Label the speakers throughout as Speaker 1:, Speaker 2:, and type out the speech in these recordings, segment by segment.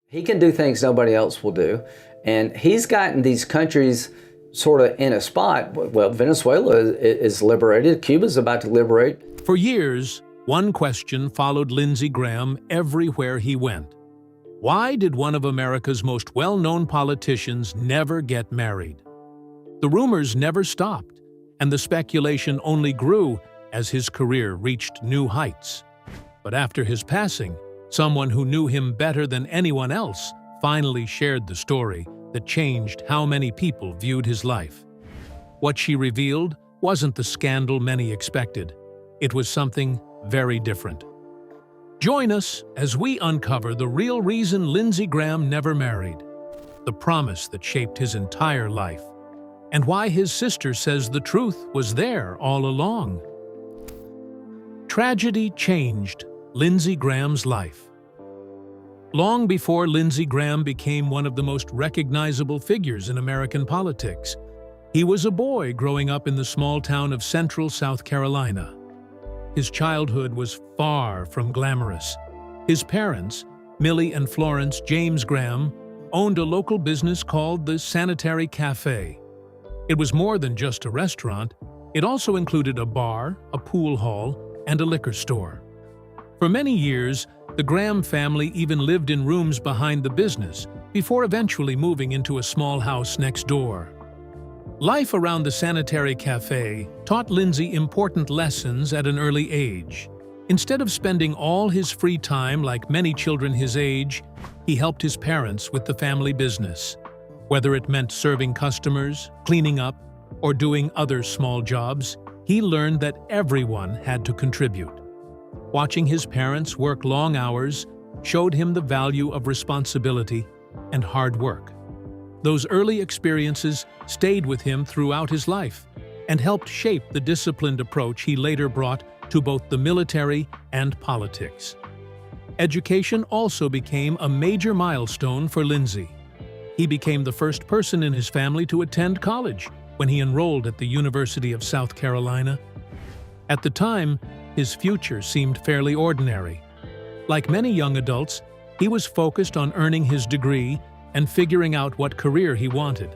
Speaker 1: He can do things nobody else will do. And he's gotten these countries sort of in a spot. Well, Venezuela is liberated. Cuba's about to liberate.
Speaker 2: For years, one question followed Lindsey Graham everywhere he went. Why did one of America's most well-known politicians never get married? The rumors never stopped, and the speculation only grew as his career reached new heights. But after his passing, someone who knew him better than anyone else finally shared the story that changed how many people viewed his life. What she revealed wasn't the scandal many expected. It was something very different. Join us as we uncover the real reason Lindsey Graham never married, the promise that shaped his entire life, and why his sister says the truth was there all along. Tragedy changed Lindsey Graham's life. Long before Lindsey Graham became one of the most recognizable figures in American politics, he was a boy growing up in the small town of Central South Carolina. His childhood was far from glamorous. His parents, Millie and Florence James Graham, owned a local business called the Sanitary Cafe. It was more than just a restaurant. It also included a bar, a pool hall, and a liquor store. For many years, the Graham family even lived in rooms behind the business before eventually moving into a small house next door. Life around the Sanitary Cafe taught Lindsey important lessons at an early age. Instead of spending all his free time like many children his age, he helped his parents with the family business. Whether it meant serving customers, cleaning up, or doing other small jobs, he learned that everyone had to contribute. Watching his parents work long hours showed him the value of responsibility and hard work. Those early experiences stayed with him throughout his life and helped shape the disciplined approach he later brought to both the military and politics. Education also became a major milestone for Lindsey. He became the first person in his family to attend college when he enrolled at the University of South Carolina. At the time, his future seemed fairly ordinary. Like many young adults, he was focused on earning his degree and figuring out what career he wanted.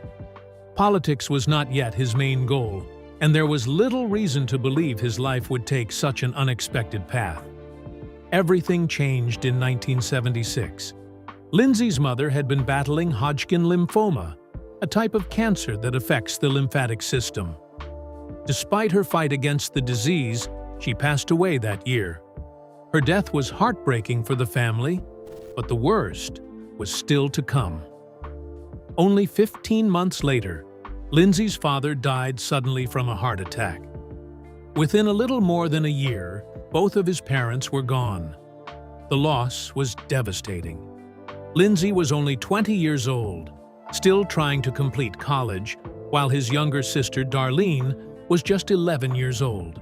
Speaker 2: Politics was not yet his main goal, and there was little reason to believe his life would take such an unexpected path. Everything changed in 1976. Lindsey's mother had been battling Hodgkin lymphoma, a type of cancer that affects the lymphatic system. Despite her fight against the disease, she passed away that year. Her death was heartbreaking for the family, but the worst was still to come. Only 15 months later, Lindsey's father died suddenly from a heart attack. Within a little more than a year, both of his parents were gone. The loss was devastating. Lindsey was only 20 years old, still trying to complete college, while his younger sister, Darlene, was just 11 years old.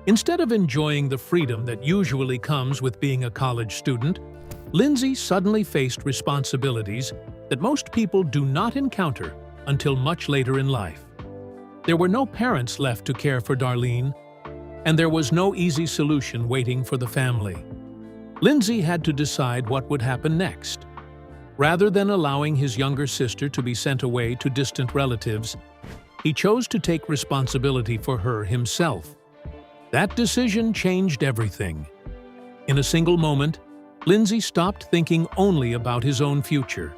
Speaker 2: Instead of enjoying the freedom that usually comes with being a college student, Lindsey suddenly faced responsibilities that most people do not encounter until much later in life. There were no parents left to care for Darlene, and there was no easy solution waiting for the family. Lindsey had to decide what would happen next. Rather than allowing his younger sister to be sent away to distant relatives, he chose to take responsibility for her himself. That decision changed everything. In a single moment, Lindsey stopped thinking only about his own future.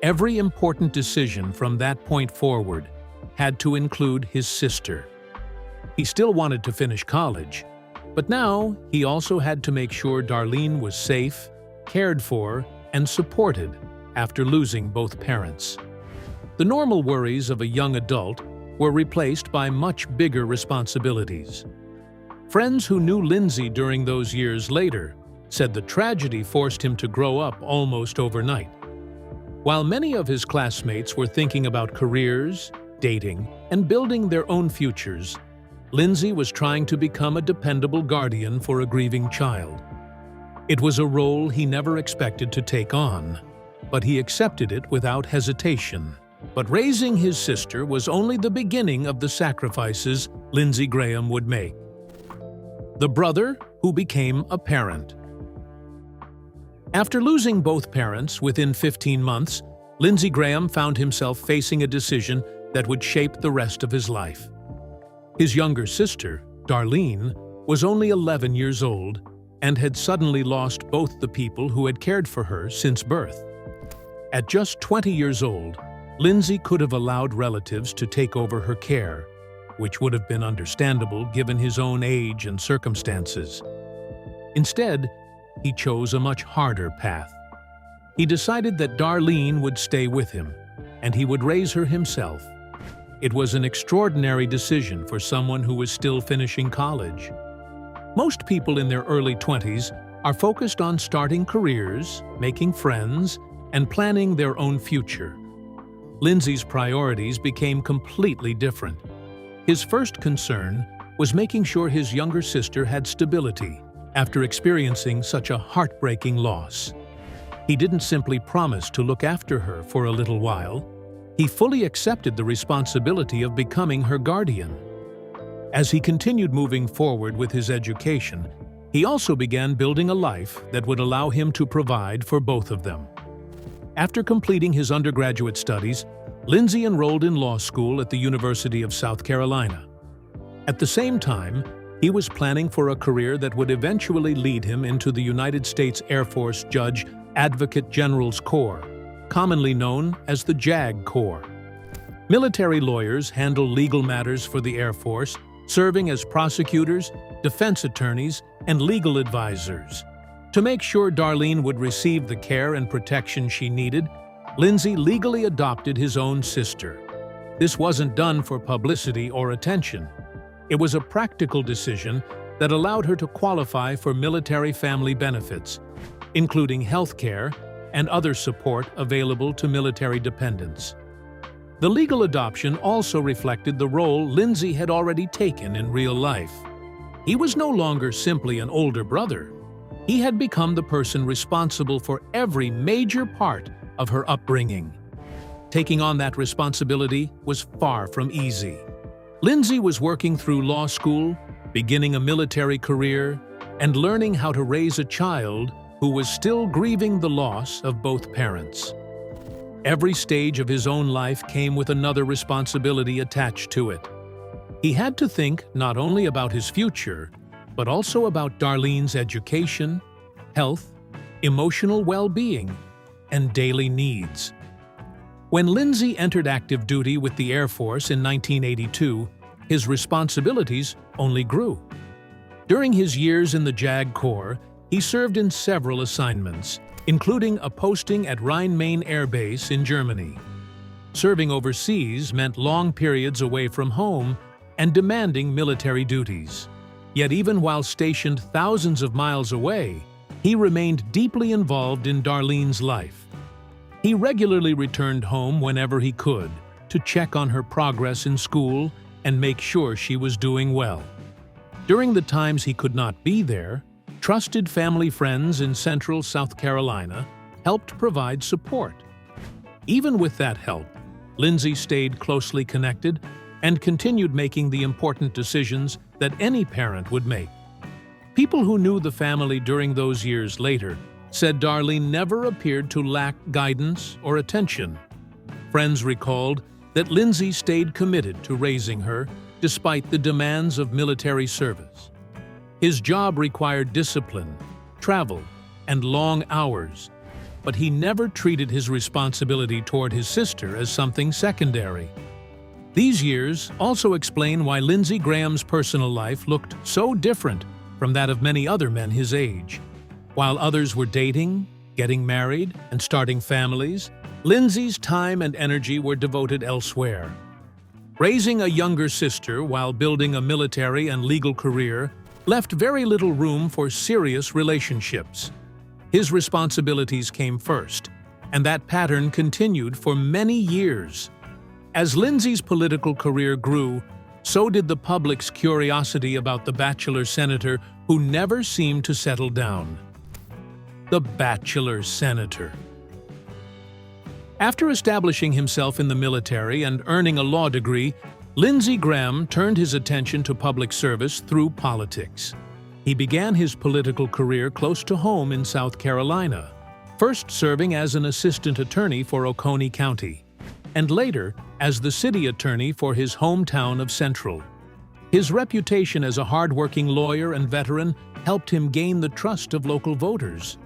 Speaker 2: Every important decision from that point forward had to include his sister. He still wanted to finish college, but now he also had to make sure Darlene was safe, cared for, and supported after losing both parents. The normal worries of a young adult were replaced by much bigger responsibilities. Friends who knew Lindsey during those years later said the tragedy forced him to grow up almost overnight. While many of his classmates were thinking about careers, dating, and building their own futures, Lindsey was trying to become a dependable guardian for a grieving child. It was a role he never expected to take on, but he accepted it without hesitation. But raising his sister was only the beginning of the sacrifices Lindsey Graham would make. The brother who became a parent. After losing both parents within 15 months, Lindsey Graham found himself facing a decision that would shape the rest of his life. His younger sister, Darlene, was only 11 years old and had suddenly lost both the people who had cared for her since birth. At just 20 years old, Lindsey could have allowed relatives to take over her care, which would have been understandable given his own age and circumstances. Instead, he chose a much harder path. He decided that Darlene would stay with him, and he would raise her himself. It was an extraordinary decision for someone who was still finishing college. Most people in their early 20s are focused on starting careers, making friends, and planning their own future. Lindsey's priorities became completely different. His first concern was making sure his younger sister had stability after experiencing such a heartbreaking loss. He didn't simply promise to look after her for a little while. He fully accepted the responsibility of becoming her guardian. As he continued moving forward with his education, he also began building a life that would allow him to provide for both of them. After completing his undergraduate studies, Lindsey enrolled in law school at the University of South Carolina. At the same time, he was planning for a career that would eventually lead him into the United States Air Force Judge Advocate General's Corps, commonly known as the JAG Corps. Military lawyers handle legal matters for the Air Force, serving as prosecutors, defense attorneys, and legal advisors. To make sure Darlene would receive the care and protection she needed, Lindsey legally adopted his own sister. This wasn't done for publicity or attention. It was a practical decision that allowed her to qualify for military family benefits, including health care and other support available to military dependents. The legal adoption also reflected the role Lindsey had already taken in real life. He was no longer simply an older brother. He had become the person responsible for every major part of her upbringing. Taking on that responsibility was far from easy. Lindsey was working through law school, beginning a military career, and learning how to raise a child who was still grieving the loss of both parents. Every stage of his own life came with another responsibility attached to it. He had to think not only about his future, but also about Darlene's education, health, emotional well-being, and daily needs. When Lindsey entered active duty with the Air Force in 1982, his responsibilities only grew. During his years in the JAG Corps, he served in several assignments, including a posting at Rhein-Main Air Base in Germany. Serving overseas meant long periods away from home and demanding military duties. Yet even while stationed thousands of miles away, he remained deeply involved in Darlene's life. He regularly returned home whenever he could to check on her progress in school and make sure she was doing well. During the times he could not be there, trusted family friends in central South Carolina helped provide support. Even with that help, Lindsey stayed closely connected and continued making the important decisions that any parent would make. People who knew the family during those years later said Darlene never appeared to lack guidance or attention. Friends recalled that Lindsey stayed committed to raising her despite the demands of military service. His job required discipline, travel, and long hours, but he never treated his responsibility toward his sister as something secondary. These years also explain why Lindsey Graham's personal life looked so different from that of many other men his age. While others were dating, getting married, and starting families, Lindsey's time and energy were devoted elsewhere. Raising a younger sister while building a military and legal career left very little room for serious relationships. His responsibilities came first, and that pattern continued for many years. As Lindsey's political career grew, so did the public's curiosity about the bachelor senator who never seemed to settle down. The bachelor senator. After establishing himself in the military and earning a law degree, Lindsey Graham turned his attention to public service through politics. He began his political career close to home in South Carolina, first serving as an assistant attorney for Oconee County, and later as the city attorney for his hometown of Central. His reputation as a hard-working lawyer and veteran helped him gain the trust of local voters.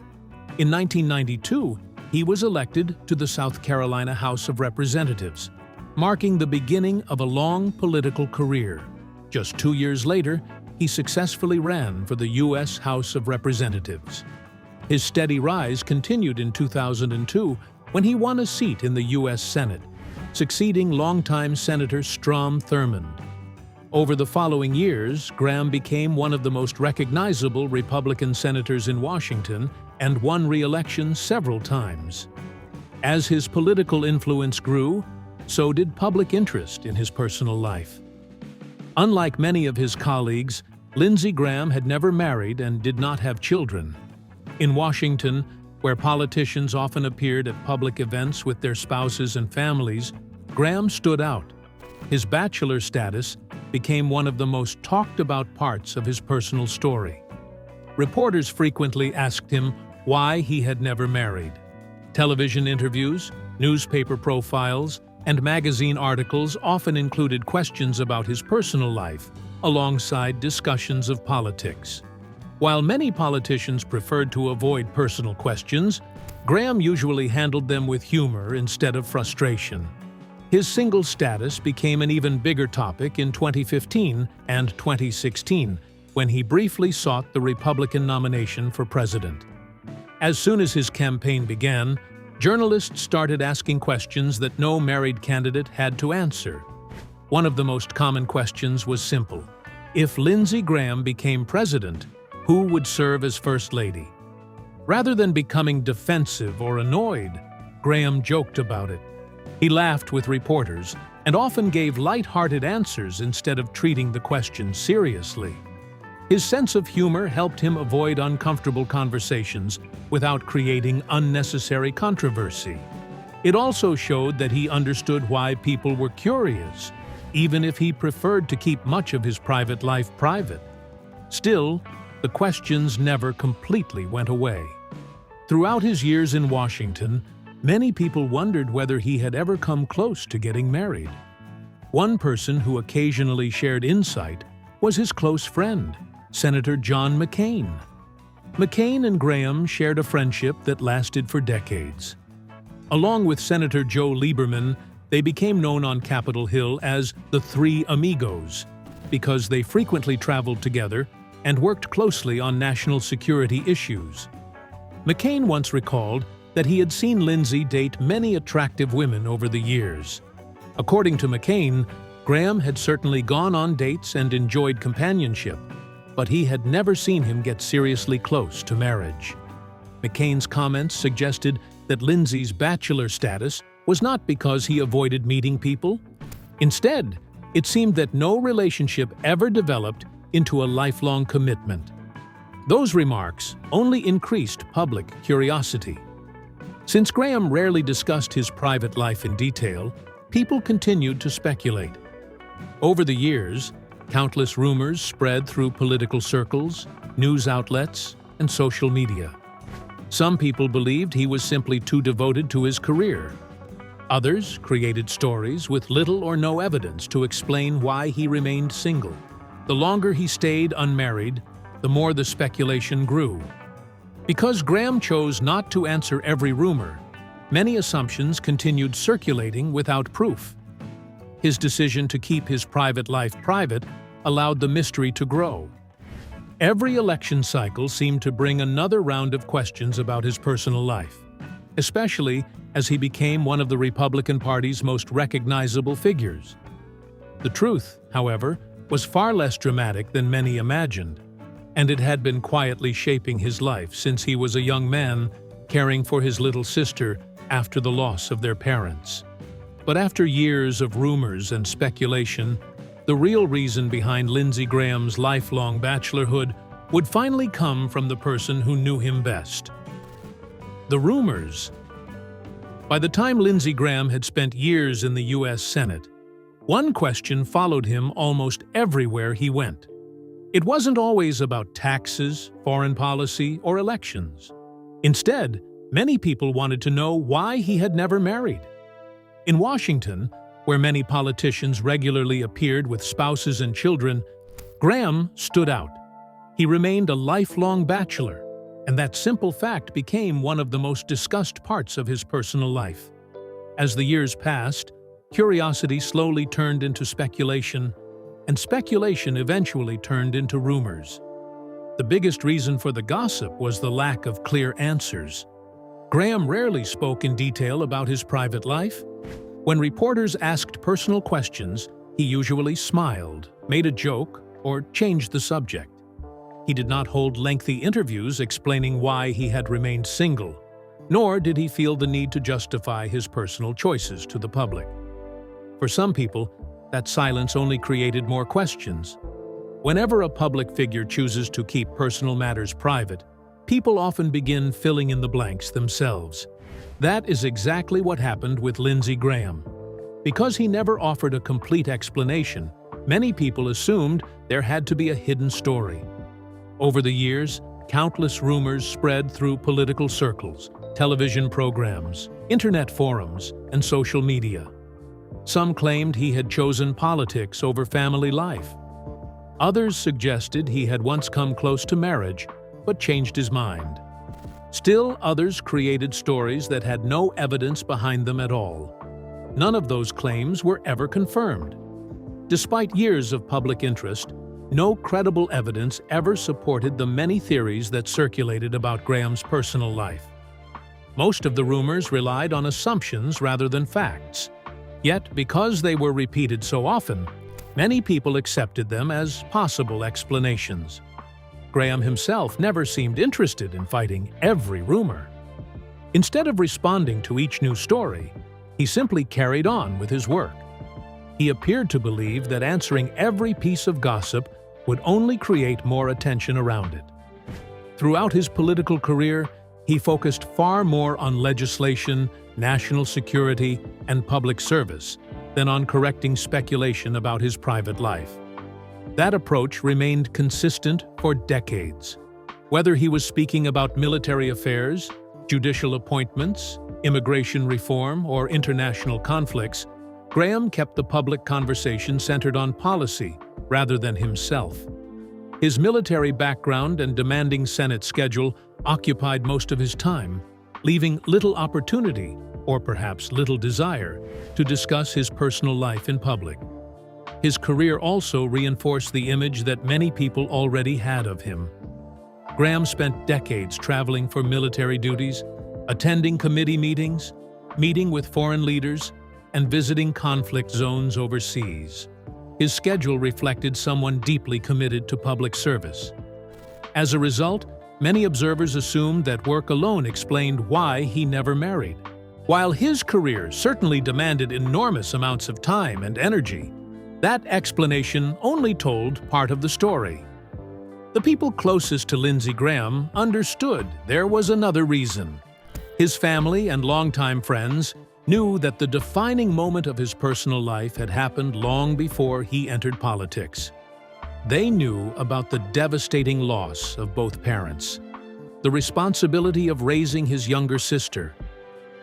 Speaker 2: In 1992, he was elected to the South Carolina House of Representatives, marking the beginning of a long political career. Just 2 years later, he successfully ran for the U.S. House of Representatives. His steady rise continued in 2002 when he won a seat in the U.S. Senate, succeeding longtime Senator Strom Thurmond. Over the following years, Graham became one of the most recognizable Republican senators in Washington and won re-election several times. As his political influence grew, so did public interest in his personal life. Unlike many of his colleagues, Lindsey Graham had never married and did not have children. In Washington, where politicians often appeared at public events with their spouses and families, Graham stood out. His bachelor status became one of the most talked-about parts of his personal story. Reporters frequently asked him why he had never married. Television interviews, newspaper profiles, and magazine articles often included questions about his personal life, alongside discussions of politics. While many politicians preferred to avoid personal questions, Graham usually handled them with humor instead of frustration. His single status became an even bigger topic in 2015 and 2016, when he briefly sought the Republican nomination for president. As soon as his campaign began, journalists started asking questions that no married candidate had to answer. One of the most common questions was simple: if Lindsey Graham became president, who would serve as First Lady? Rather than becoming defensive or annoyed, Graham joked about it. He laughed with reporters and often gave light-hearted answers instead of treating the question seriously. His sense of humor helped him avoid uncomfortable conversations without creating unnecessary controversy. It also showed that he understood why people were curious, even if he preferred to keep much of his private life private. Still, the questions never completely went away. Throughout his years in Washington, many people wondered whether he had ever come close to getting married. One person who occasionally shared insight was his close friend, Senator John McCain. McCain and Graham shared a friendship that lasted for decades. Along with Senator Joe Lieberman, they became known on Capitol Hill as the Three Amigos because they frequently traveled together and worked closely on national security issues. McCain once recalled that he had seen Lindsey date many attractive women over the years. According to McCain, Graham had certainly gone on dates and enjoyed companionship, but he had never seen him get seriously close to marriage. McCain's comments suggested that Lindsey's bachelor status was not because he avoided meeting people. Instead, it seemed that no relationship ever developed into a lifelong commitment. Those remarks only increased public curiosity. Since Graham rarely discussed his private life in detail, people continued to speculate. Over the years, countless rumors spread through political circles, news outlets, and social media. Some people believed he was simply too devoted to his career. Others created stories with little or no evidence to explain why he remained single. The longer he stayed unmarried, the more the speculation grew. Because Graham chose not to answer every rumor, many assumptions continued circulating without proof. His decision to keep his private life private allowed the mystery to grow. Every election cycle seemed to bring another round of questions about his personal life, especially as he became one of the Republican Party's most recognizable figures. The truth, however, was far less dramatic than many imagined, and it had been quietly shaping his life since he was a young man caring for his little sister after the loss of their parents. But after years of rumors and speculation, the real reason behind Lindsey Graham's lifelong bachelorhood would finally come from the person who knew him best. The rumors. By the time Lindsey Graham had spent years in the U.S. Senate, one question followed him almost everywhere he went. It wasn't always about taxes, foreign policy, or elections. Instead, Many people wanted to know why he had never married. In Washington, where many politicians regularly appeared with spouses and children, Graham stood out. He remained a lifelong bachelor, and that simple fact became one of the most discussed parts of his personal life. As the years passed, curiosity slowly turned into speculation, and speculation eventually turned into rumors. The biggest reason for the gossip was the lack of clear answers. Graham rarely spoke in detail about his private life. When reporters asked personal questions, he usually smiled, made a joke, or changed the subject. He did not hold lengthy interviews explaining why he had remained single, nor did he feel the need to justify his personal choices to the public. For some people, that silence only created more questions. Whenever a public figure chooses to keep personal matters private, people often begin filling in the blanks themselves. That is exactly what happened with Lindsey Graham. Because he never offered a complete explanation, many people assumed there had to be a hidden story. Over the years, countless rumors spread through political circles, television programs, internet forums, and social media. Some claimed he had chosen politics over family life. Others suggested he had once come close to marriage, but changed his mind. Still, others created stories that had no evidence behind them at all. None of those claims were ever confirmed. Despite years of public interest, no credible evidence ever supported the many theories that circulated about Graham's personal life. Most of the rumors relied on assumptions rather than facts. Yet, because they were repeated so often, many people accepted them as possible explanations. Graham himself never seemed interested in fighting every rumor. Instead of responding to each new story, he simply carried on with his work. He appeared to believe that answering every piece of gossip would only create more attention around it. Throughout his political career, he focused far more on legislation, national security, and public service than on correcting speculation about his private life. That approach remained consistent for decades. Whether he was speaking about military affairs, judicial appointments, immigration reform, or international conflicts, Graham kept the public conversation centered on policy rather than himself. His military background and demanding Senate schedule occupied most of his time, leaving little opportunity, or perhaps little desire, to discuss his personal life in public. His career also reinforced the image that many people already had of him. Graham spent decades traveling for military duties, attending committee meetings, meeting with foreign leaders, and visiting conflict zones overseas. His schedule reflected someone deeply committed to public service. As a result, many observers assumed that work alone explained why he never married. While his career certainly demanded enormous amounts of time and energy, that explanation only told part of the story. The people closest to Lindsey Graham understood there was another reason. His family and longtime friends knew that the defining moment of his personal life had happened long before he entered politics. They knew about the devastating loss of both parents, the responsibility of raising his younger sister,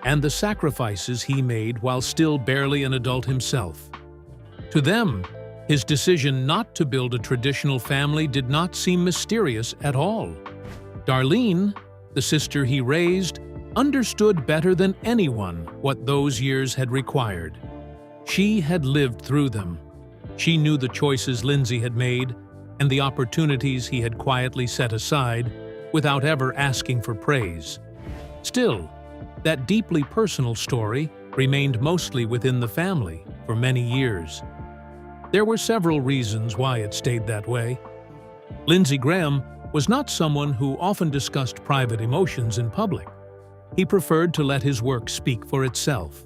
Speaker 2: and the sacrifices he made while still barely an adult himself. To them, his decision not to build a traditional family did not seem mysterious at all. Darlene, the sister he raised, understood better than anyone what those years had required. She had lived through them. She knew the choices Lindsey had made and the opportunities he had quietly set aside without ever asking for praise. Still, that deeply personal story remained mostly within the family for many years. There were several reasons why it stayed that way. Lindsey Graham was not someone who often discussed private emotions in public. He preferred to let his work speak for itself.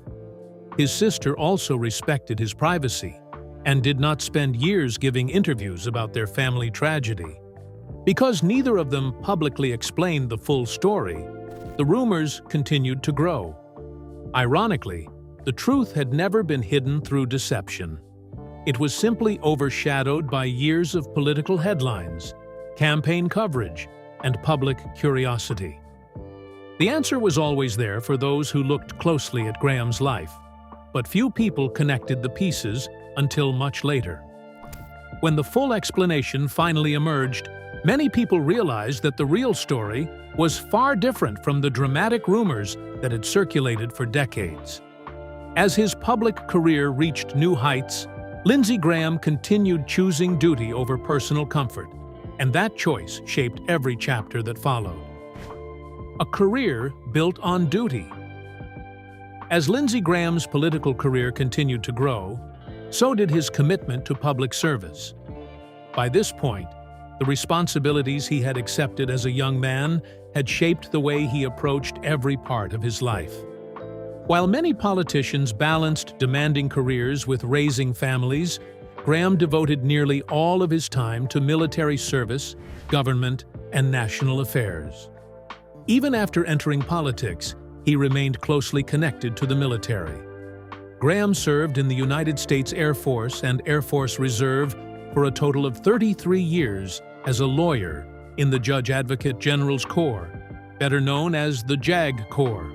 Speaker 2: His sister also respected his privacy and did not spend years giving interviews about their family tragedy. Because neither of them publicly explained the full story, the rumors continued to grow. Ironically, the truth had never been hidden through deception. It was simply overshadowed by years of political headlines, campaign coverage, and public curiosity. The answer was always there for those who looked closely at Graham's life, but few people connected the pieces until much later. When the full explanation finally emerged, many people realized that the real story was far different from the dramatic rumors that had circulated for decades. As his public career reached new heights, Lindsey Graham continued choosing duty over personal comfort, and that choice shaped every chapter that followed. A career built on duty. As Lindsey Graham's political career continued to grow, so did his commitment to public service. By this point, the responsibilities he had accepted as a young man had shaped the way he approached every part of his life. While many politicians balanced demanding careers with raising families, Graham devoted nearly all of his time to military service, government, and national affairs. Even after entering politics, he remained closely connected to the military. Graham served in the United States Air Force and Air Force Reserve for a total of 33 years as a lawyer in the Judge Advocate General's Corps, better known as the JAG Corps.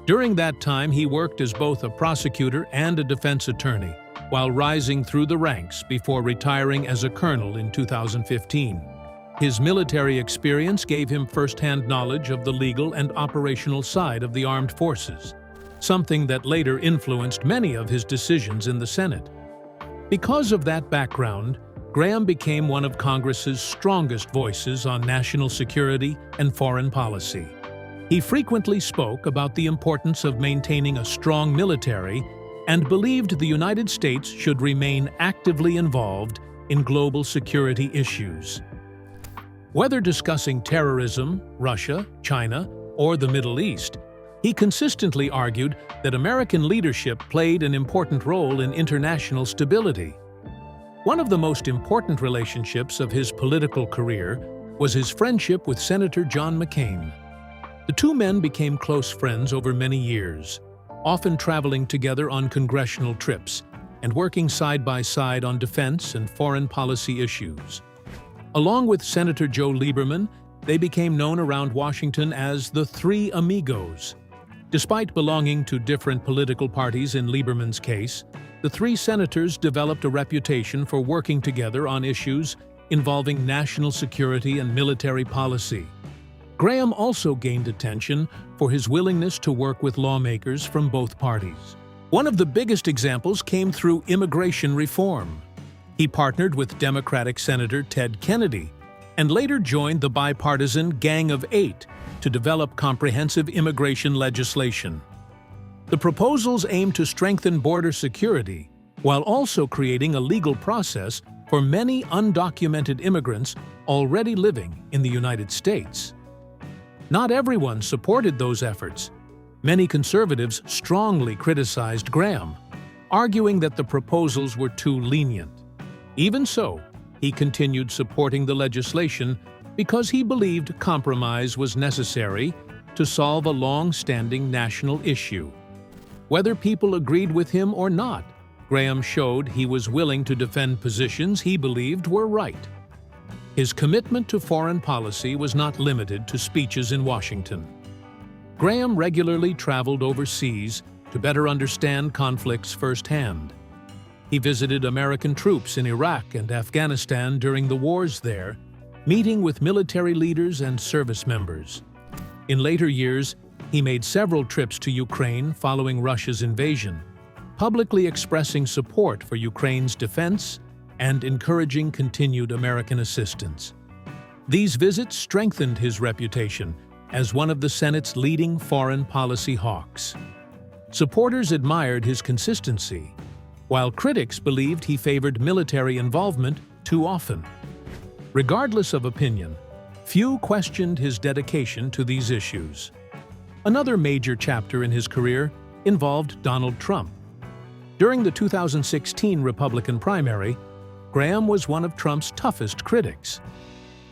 Speaker 2: During that time, he worked as both a prosecutor and a defense attorney, while rising through the ranks before retiring as a colonel in 2015. His military experience gave him first-hand knowledge of the legal and operational side of the armed forces, something that later influenced many of his decisions in the Senate. Because of that background, Graham became one of Congress's strongest voices on national security and foreign policy. He frequently spoke about the importance of maintaining a strong military and believed the United States should remain actively involved in global security issues. Whether discussing terrorism, Russia, China, or the Middle East, he consistently argued that American leadership played an important role in international stability. One of the most important relationships of his political career was his friendship with Senator John McCain. The two men became close friends over many years, often traveling together on congressional trips and working side by side on defense and foreign policy issues. Along with Senator Joe Lieberman, they became known around Washington as the Three Amigos. Despite belonging to different political parties in Lieberman's case, the three senators developed a reputation for working together on issues involving national security and military policy. Graham also gained attention for his willingness to work with lawmakers from both parties. One of the biggest examples came through immigration reform. He partnered with Democratic Senator Ted Kennedy and later joined the bipartisan Gang of Eight to develop comprehensive immigration legislation. The proposals aim to strengthen border security while also creating a legal process for many undocumented immigrants already living in the United States. Not everyone supported those efforts. Many conservatives strongly criticized Graham, arguing that the proposals were too lenient. Even so, he continued supporting the legislation because he believed compromise was necessary to solve a long-standing national issue. Whether people agreed with him or not, Graham showed he was willing to defend positions he believed were right. His commitment to foreign policy was not limited to speeches in Washington. Graham regularly traveled overseas to better understand conflicts firsthand. He visited American troops in Iraq and Afghanistan during the wars there, meeting with military leaders and service members. In later years, he made several trips to Ukraine following Russia's invasion, publicly expressing support for Ukraine's defense and encouraging continued American assistance. These visits strengthened his reputation as one of the Senate's leading foreign policy hawks. Supporters admired his consistency, while critics believed he favored military involvement too often. Regardless of opinion, few questioned his dedication to these issues. Another major chapter in his career involved Donald Trump. During the 2016 Republican primary, Graham was one of Trump's toughest critics.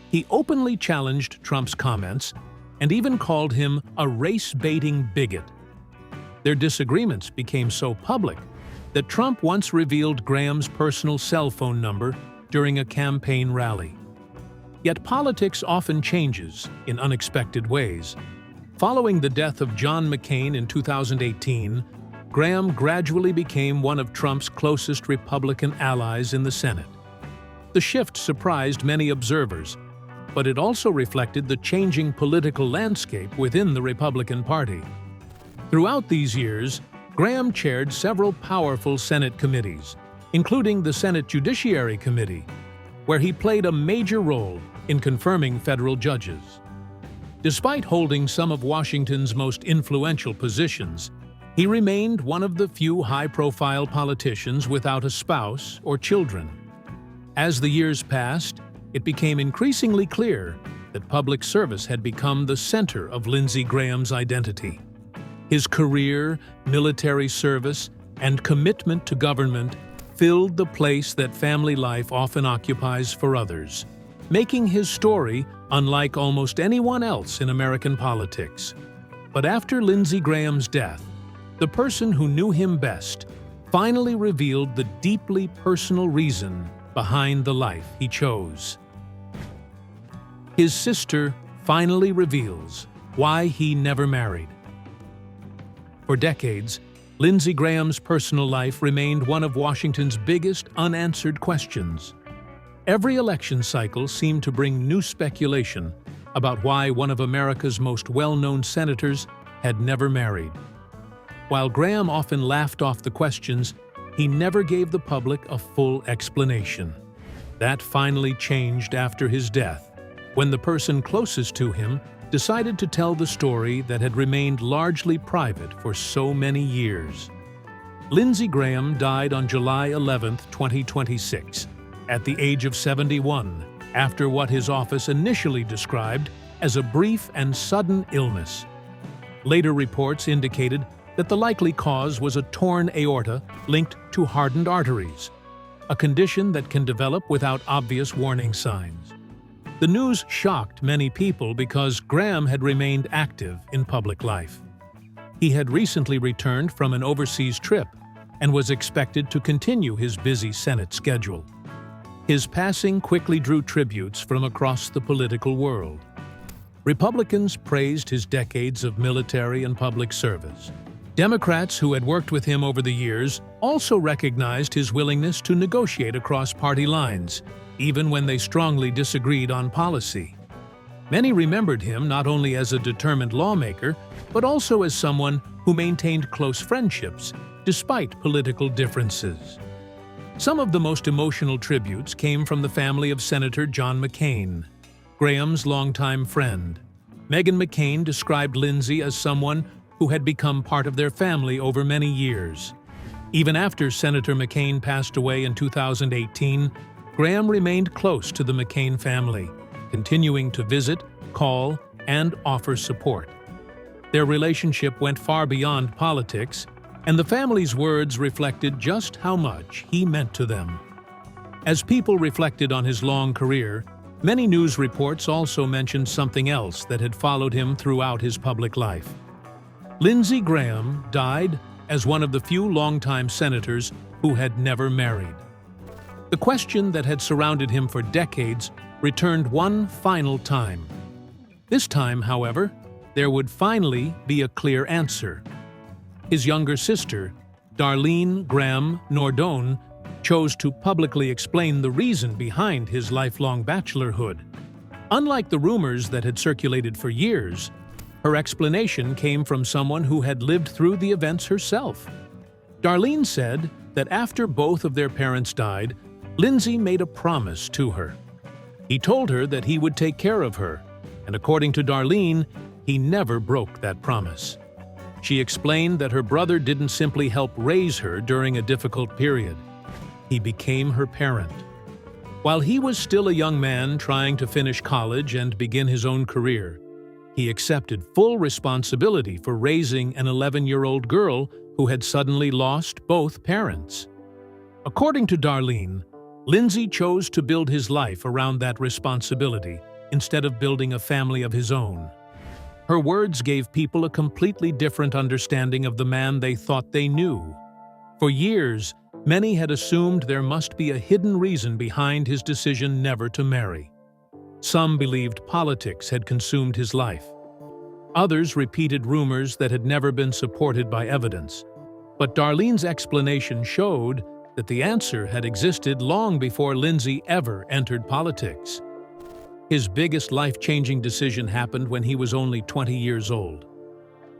Speaker 2: He openly challenged Trump's comments and even called him a race-baiting bigot. Their disagreements became so public that Trump once revealed Graham's personal cell phone number during a campaign rally. Yet politics often changes in unexpected ways. Following the death of John McCain in 2018, Graham gradually became one of Trump's closest Republican allies in the Senate. The shift surprised many observers, but it also reflected the changing political landscape within the Republican Party. Throughout these years, Graham chaired several powerful Senate committees, including the Senate Judiciary Committee, where he played a major role in confirming federal judges. Despite holding some of Washington's most influential positions, he remained one of the few high-profile politicians without a spouse or children. As the years passed, it became increasingly clear that public service had become the center of Lindsey Graham's identity. His career, military service, and commitment to government filled the place that family life often occupies for others, making his story unlike almost anyone else in American politics. But after Lindsey Graham's death, the person who knew him best finally revealed the deeply personal reason behind the life he chose. His sister finally reveals why he never married. For decades, Lindsey Graham's personal life remained one of Washington's biggest unanswered questions. Every election cycle seemed to bring new speculation about why one of America's most well-known senators had never married. While Graham often laughed off the questions, he never gave the public a full explanation. That finally changed after his death, when the person closest to him decided to tell the story that had remained largely private for so many years. Lindsey Graham died on July 11, 2026, at the age of 71, after what his office initially described as a brief and sudden illness. Later reports indicated that the likely cause was a torn aorta linked to hardened arteries, a condition that can develop without obvious warning signs. The news shocked many people because Graham had remained active in public life. He had recently returned from an overseas trip and was expected to continue his busy Senate schedule. His passing quickly drew tributes from across the political world. Republicans praised his decades of military and public service. Democrats who had worked with him over the years also recognized his willingness to negotiate across party lines, even when they strongly disagreed on policy. Many remembered him not only as a determined lawmaker, but also as someone who maintained close friendships despite political differences. Some of the most emotional tributes came from the family of Senator John McCain, Graham's longtime friend. Meghan McCain described Lindsey as someone who had become part of their family over many years. Even after Senator McCain passed away in 2018, Graham remained close to the McCain family, continuing to visit, call, and offer support. Their relationship went far beyond politics, and the family's words reflected just how much he meant to them. As people reflected on his long career, many news reports also mentioned something else that had followed him throughout his public life. Lindsey Graham died as one of the few longtime senators who had never married. The question that had surrounded him for decades returned one final time. This time, however, there would finally be a clear answer. His younger sister, Darlene Graham Nordone, chose to publicly explain the reason behind his lifelong bachelorhood. Unlike the rumors that had circulated for years, her explanation came from someone who had lived through the events herself. Darlene said that after both of their parents died, Lindsey made a promise to her. He told her that he would take care of her, and according to Darlene, he never broke that promise. She explained that her brother didn't simply help raise her during a difficult period. He became her parent. While he was still a young man trying to finish college and begin his own career, he accepted full responsibility for raising an 11-year-old girl who had suddenly lost both parents. According to Darlene, Lindsey chose to build his life around that responsibility instead of building a family of his own. Her words gave people a completely different understanding of the man they thought they knew. For years, many had assumed there must be a hidden reason behind his decision never to marry. Some believed politics had consumed his life. Others repeated rumors that had never been supported by evidence. But Darlene's explanation showed that the answer had existed long before Lindsey ever entered politics. His biggest life-changing decision happened when he was only 20 years old.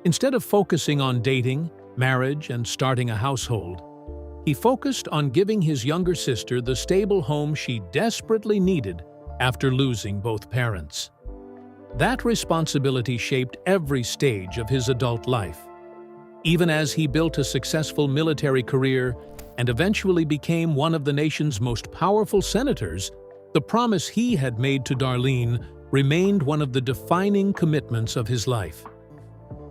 Speaker 2: Instead of focusing on dating, marriage, and starting a household, he focused on giving his younger sister the stable home she desperately needed after losing both parents. That responsibility shaped every stage of his adult life. Even as he built a successful military career and eventually became one of the nation's most powerful senators, the promise he had made to Darlene remained one of the defining commitments of his life.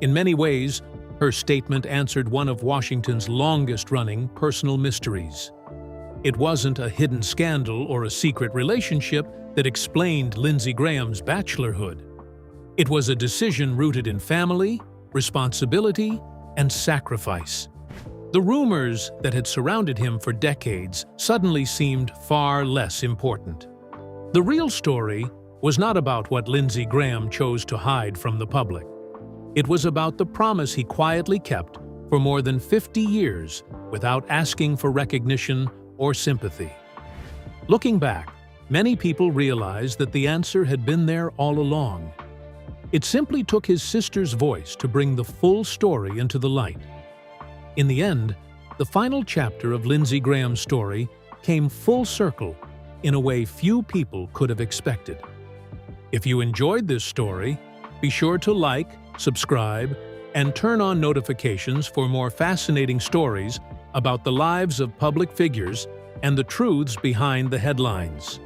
Speaker 2: In many ways, her statement answered one of Washington's longest-running personal mysteries. It wasn't a hidden scandal or a secret relationship that explained Lindsey Graham's bachelorhood. It was a decision rooted in family, responsibility, and sacrifice. The rumors that had surrounded him for decades suddenly seemed far less important. The real story was not about what Lindsey Graham chose to hide from the public. It was about the promise he quietly kept for more than 50 years without asking for recognition or sympathy. Looking back, many people realized that the answer had been there all along. It simply took his sister's voice to bring the full story into the light. In the end, the final chapter of Lindsey Graham's story came full circle in a way few people could have expected. If you enjoyed this story, be sure to like, subscribe, and turn on notifications for more fascinating stories about the lives of public figures and the truths behind the headlines.